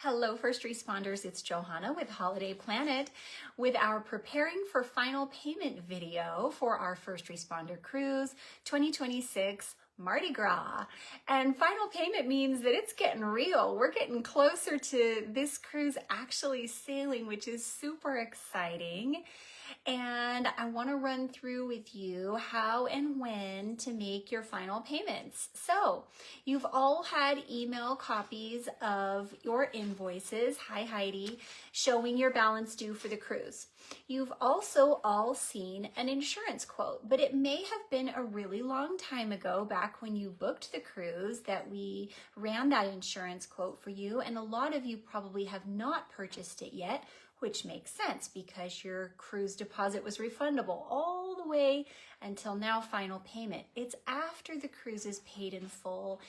Hello, first responders. It's Johanna with Holiday Planet with our preparing for final payment video for our First Responder Cruise 2026 Mardi Gras. And final payment means that it's getting real. We're getting closer to this cruise actually sailing, which is super exciting. And I want to run through with you how and when to make your final payments. So you've all had email copies of your invoices, hi Heidi, showing your balance due for the cruise. You've also all seen an insurance quote, but it may have been a really long time ago, back when you booked the cruise, that we ran that insurance quote for you. And a lot of you probably have not purchased it yet, which makes sense because your cruise deposit was refundable all the way until now final payment. It's after the cruise is paid in full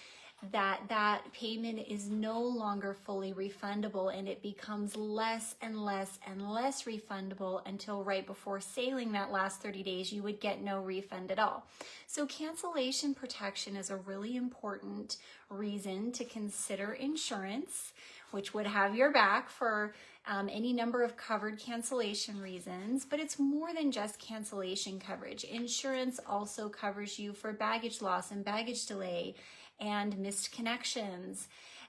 that payment is no longer fully refundable, and it becomes less and less and less refundable until right before sailing that last 30 days you would get no refund at all. So cancellation protection is a really important reason to consider insurance, which would have your back for any number of covered cancellation reasons, but it's more than just cancellation coverage. Insurance also covers you for baggage loss and baggage delay and missed connections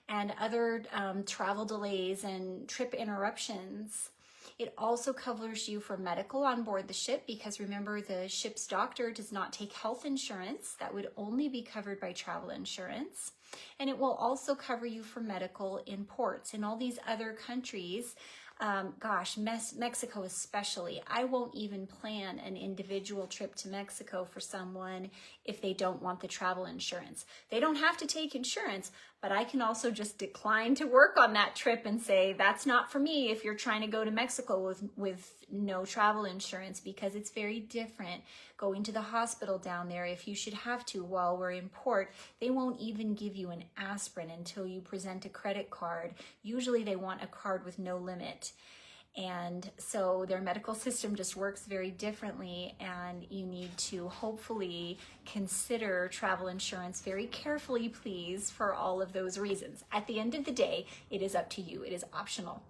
and other travel delays and trip interruptions. It also covers you for medical on board the ship, because remember, the ship's doctor does not take health insurance. That would only be covered by travel insurance. And it will also cover you for medical in ports. In all these other countries, Mexico especially, I won't even plan an individual trip to Mexico for someone if they don't want the travel insurance. They don't have to take insurance, but I can also just decline to work on that trip and say, that's not for me if you're trying to go to Mexico with no travel insurance, because it's very different going to the hospital down there if you should have to while we're in port. They won't even give you an aspirin until you present a credit card. Usually they want a card with no limit. And so their medical system just works very differently, and you need to hopefully consider travel insurance very carefully, please, for all of those reasons. At the end of the day, it is up to you. It is optional.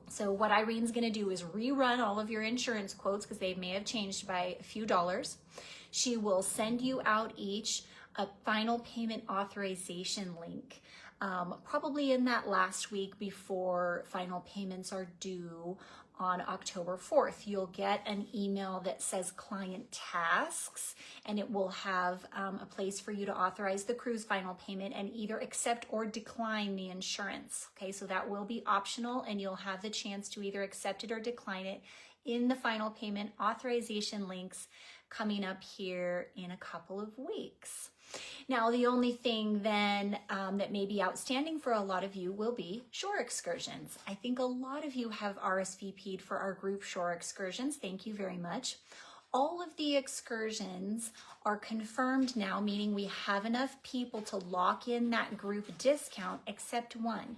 So what Irene's going to do is rerun all of your insurance quotes, because they may have changed by a few dollars. She will send you out each a final payment authorization link, probably in that last week before final payments are due on October 4th. You'll get an email that says client tasks, and it will have a place for you to authorize the cruise final payment and either accept or decline the insurance. Okay, so that will be optional, and you'll have the chance to either accept it or decline it in the final payment authorization links coming up here in a couple of weeks. Now, the only thing then that may be outstanding for a lot of you will be shore excursions. I think a lot of you have RSVP'd for our group shore excursions. Thank you very much. All of the excursions are confirmed now, meaning we have enough people to lock in that group discount, except one.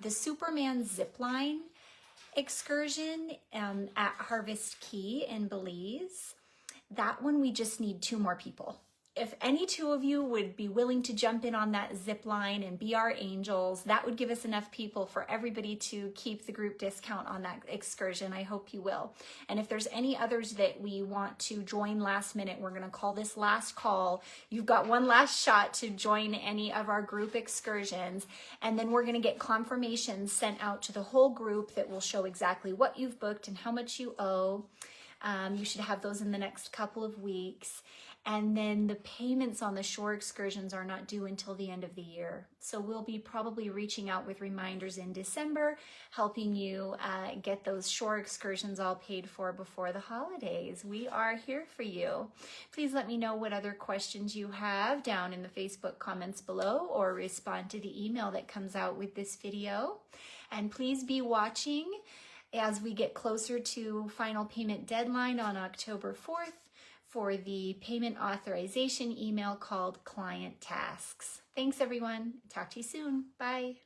The Superman zipline excursion at Harvest Key in Belize. That one, we just need 2 more people. If any 2 of you would be willing to jump in on that zip line and be our angels, that would give us enough people for everybody to keep the group discount on that excursion. I hope you will. And if there's any others that we want to join last minute, we're going to call this last call. You've got one last shot to join any of our group excursions. And then we're going to get confirmations sent out to the whole group that will show exactly what you've booked and how much you owe. You should have those in the next couple of weeks. And then the payments on the shore excursions are not due until the end of the year. So we'll be probably reaching out with reminders in December, helping you get those shore excursions all paid for before the holidays. We are here for you. Please let me know what other questions you have down in the Facebook comments below, or respond to the email that comes out with this video. And please be watching as we get closer to final payment deadline on October 4th for the payment authorization email called Client Tasks. Thanks, everyone. Talk to you soon. Bye.